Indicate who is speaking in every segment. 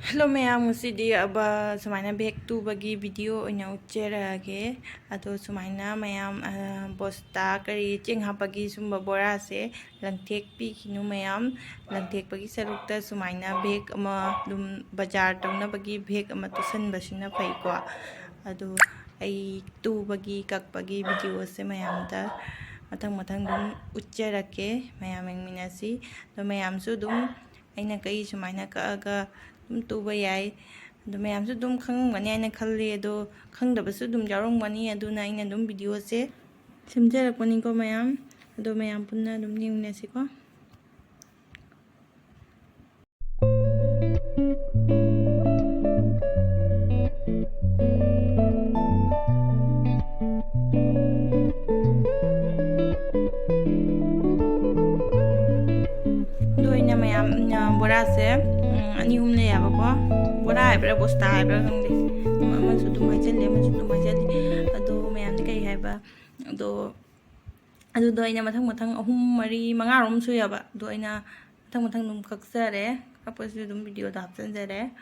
Speaker 1: Hello mayam ngusidi aba sumaina bag tubagi video oina ucherage ado sumaina mayam bosta kari cheng hapagi sumba bora se langthekpi kinu mayam langthekpagi sarukta sumaina bag ama dum bazar tawna bagi bag ama tusan basina phai ko ado ai tubagi kakpagi video se mayam da mathang mathang dum ucherake mayam engminasi do mayam su dum aina kai sumaina kaaga tuba yai adu mayam su dum khangmani aina khalle ado khangdabsu dum yarongmani aduna aina dum video se semjarakpani ko mayam ado mayam punna dum ningnasi ko doina mayam bora se ani humle yaba ko bora haibra bosta haibra khangde amasu dum haijale amasu dum haijale ado mayam ni kai haiba ado ado aina mathang mathang ahum mari manga rom su yaba do aina mathang mathang dum kaksare kapasu dum video da hapsanjare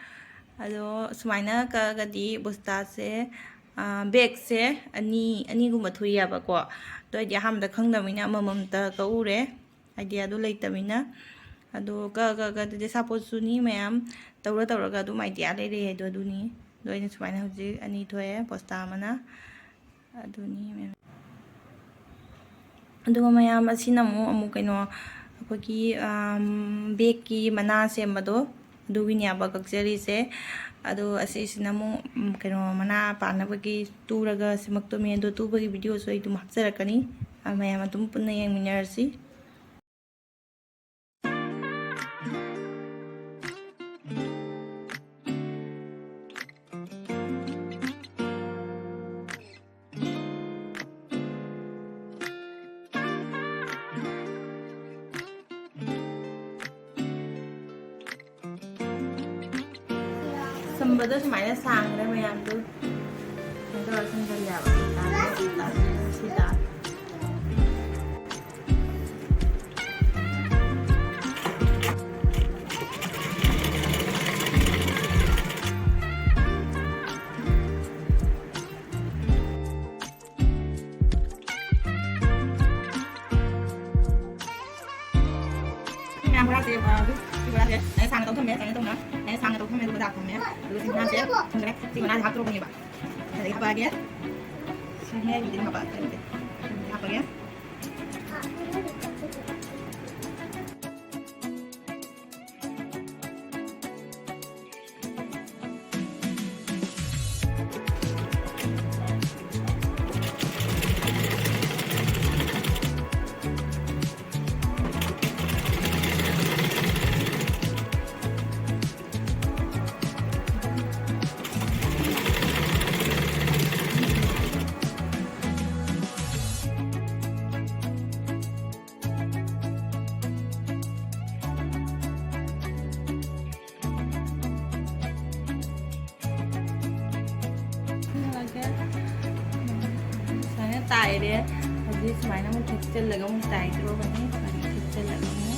Speaker 1: ado sumaina ka gadi bosta se bag se ani gumba thui yaba ko do ai hamda khangdamina mamamta ka ure idea do leitamina ado ga de suppose ni mayam tawra du idea le re do duni do ina sumaina hoji ani thoye posta mana aduni mayam ado mayam asina mu amu kaino akogi bag ki mana semado dugini aba kakjari se ado asisina mu kaino mana pana bagi turaga simakto me do tu bagi video so idum hapsarakani mayam atum punna yang minarsi sambada sumaina sangre mayam tu ito sangre yaba sita bora se bora se ai sang tong thame sang tong na ai sang tong thame du da thame du sing na se sangre sing na hak ro ni ba ai apa ge sang he ni apa apa ge tai deh habis mainnya mau tekstil lagi mau tai terus ini tekstil lagi mau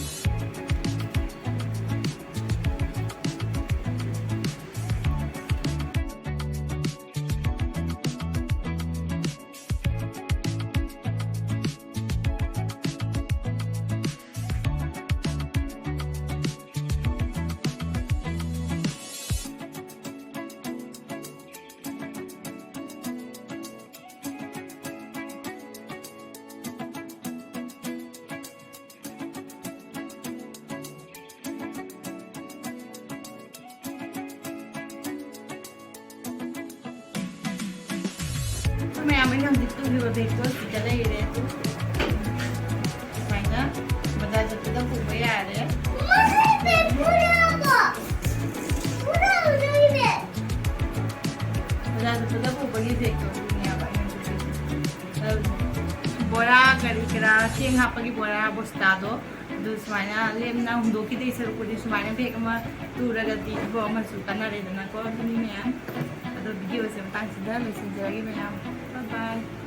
Speaker 1: mayam ini hamdi tu juga beko sejala ire tu mainnya badal jatuh pun ya ada badal jatuh pun bagi beko ni apa ini bora kari kira cheng hapagi bora bostado do sumaina lemna hundo ki dei saru kudi sumaina bag ama turaga di bo ama su kanare dana ko ni mayam ado video se matang sida mesin jagi mayam bye bye